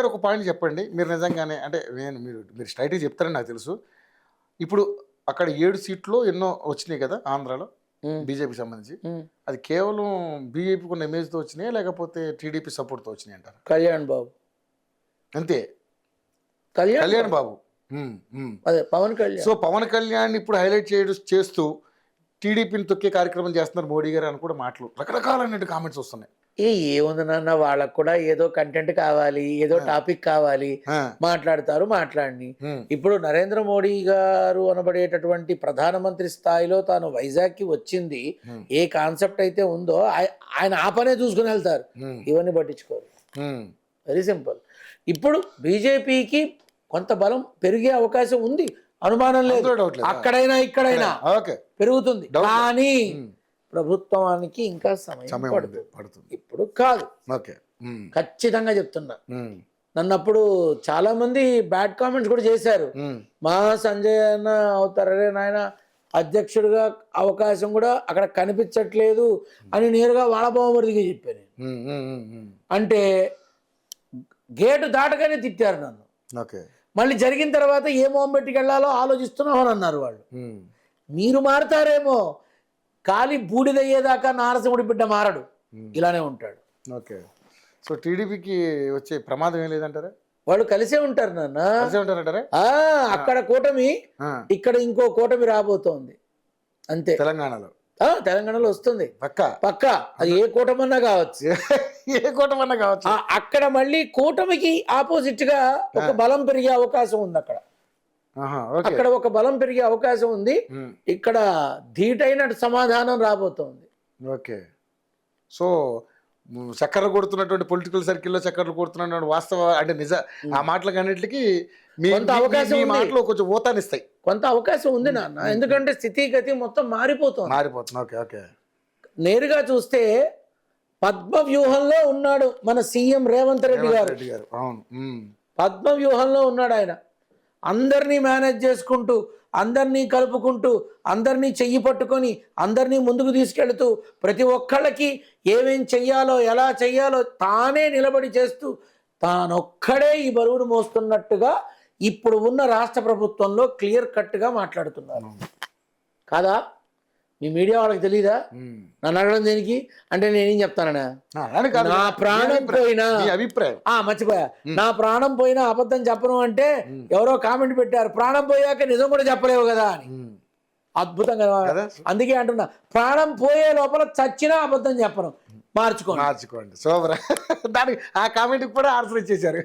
గారు ఒక పాయింట్ చెప్పండి. మీరు నిజంగానే అంటే మీరు స్ట్రైట్‌గా చెప్తారని నాకు తెలుసు. ఇప్పుడు అక్కడ 7 సీట్లు ఎన్నో వచ్చినాయి కదా ఆంధ్రాలో బీజేపీకి సంబంధించి. అది కేవలం బీజేపీకి ఉన్న ఇమేజ్‌తో వచ్చినాయా లేకపోతే టీడీపీ సపోర్ట్‌తో వచ్చినాయి అంటారా? కళ్యాణ్ బాబు అంతే. కళ్యాణ్ బాబు. అదే పవన్ కళ్యాణ్. సో పవన్ కళ్యాణ్ ఇప్పుడు హైలైట్ చేస్తూ టీడీపీని తొక్కే కార్యక్రమం చేస్తున్నారు మోడీ గారు అని కూడా మాటలు రకరకాలైన కామెంట్స్ వస్తున్నాయి. ఏముంది నాన్న, వాళ్ళకు కూడా ఏదో కంటెంట్ కావాలి, ఏదో టాపిక్ కావాలి, మాట్లాడని. ఇప్పుడు నరేంద్ర మోడీ గారు అనబడేటటువంటి ప్రధానమంత్రి స్థాయిలో తాను వైజాగ్ కి వచ్చింది ఏ కాన్సెప్ట్ అయితే ఉందో ఆయన ఆ పనే చూసుకుని వెళ్తారు, ఇవన్నీ పట్టించుకోరు. Very simple. ఇప్పుడు బీజేపీకి కొంత బలం పెరిగే అవకాశం ఉంది, అనుమానం లేదు. అక్కడైనా ఇక్కడైనా పెరుగుతుంది, కానీ ప్రభుత్వానికి ఇంకా సమయం పడుతుంది. ఇప్పుడు కాదు, ఖచ్చితంగా చెప్తున్నా. నన్నప్పుడు చాలా మంది బ్యాడ్ కామెంట్స్ కూడా చేశారు. మా సంజయ్ అన్న అవుతారే నాయన అధ్యక్షుడిగా అవకాశం కూడా అక్కడ కనిపించట్లేదు అని నేరుగా వాడబొమ్మడికి చెప్పాను. అంటే గేటు దాటగానే తిట్టారు నన్ను. మళ్ళీ జరిగిన తర్వాత ఏ మొహం పెట్టుకు వెళ్ళాలో ఆలోచిస్తున్నావు అని అన్నారు వాళ్ళు. మీరు మారుతారేమో, కాలి బూడిదయ్యేదాకా నారసింహుడి బిడ్డ మారడు, ఇలానే ఉంటాడు. ఓకే. సో టీడీపీకి వచ్చే ప్రమాదం ఏం లేదంటారా? వాళ్ళు కలిసే ఉంటారు నాన్న. అక్కడ కూటమి, ఇక్కడ ఇంకో కూటమి రాబోతోంది అంతే. తెలంగాణలో వస్తుంది పక్క. అది ఏ కూటమన్నా కావచ్చు, అక్కడ మళ్ళీ కూటమికి ఆపోజిట్ గా ఒక బలం పెరిగే అవకాశం ఉంది. అక్కడ ఒక బలం పెరిగే అవకాశం ఉంది. ఇక్కడ ధీటైన సమాధానం రాబోతోంది. ఓకే. సో చక్కర్లు కొడుతున్నటువంటి పొలిటికల్ సర్కిల్లో చక్కర్లు కొడుతున్నటువంటి వాస్తవ అంటే నిజ ఆ మాటలకు అన్నిటికీ మాటలు కొంచెం ఊతానిస్తాయి. కొంత అవకాశం ఉంది నాన్న, ఎందుకంటే స్థితిగతి మొత్తం మారిపోతుంది. నేరుగా చూస్తే పద్మ వ్యూహంలో ఉన్నాడు మన సీఎం రేవంత్ రెడ్డి గారు. పద్మ వ్యూహంలో ఉన్నాడు ఆయన. అందరినీ మేనేజ్ చేసుకుంటూ, అందరినీ కలుపుకుంటూ, అందరినీ చెయ్యి పట్టుకొని, అందరినీ ముందుకు తీసుకెళ్తూ, ప్రతి ఒక్కళ్ళకి ఏమేం చెయ్యాలో ఎలా చెయ్యాలో తానే నిలబడి చేస్తూ తానొక్కడే ఈ బరువును మోస్తున్నట్టుగా ఇప్పుడు ఉన్న రాష్ట్ర ప్రభుత్వంలో క్లియర్ కట్గా మాట్లాడుతున్నారు కాదా? మీ మీడియా వాళ్ళకి తెలీదా? నన్ను అడగడం దేనికి అంటే నేనేం చెప్తానన్నా, నా ప్రాణం పోయినా మర్చిపోయా, నా ప్రాణం పోయినా అబద్ధం చెప్పను అంటే ఎవరో కామెంట్ పెట్టారు, ప్రాణం పోయాక నిజం కూడా చెప్పలేవు కదా అని. అద్భుతంగా. అందుకే అంటున్నా, ప్రాణం పోయే లోపల చచ్చినా అబద్ధం చెప్పను. మార్చుకోండి. సూపర్. దానికి ఆ కామెంట్ కూడా ఆన్సర్ ఇచ్చేశారు.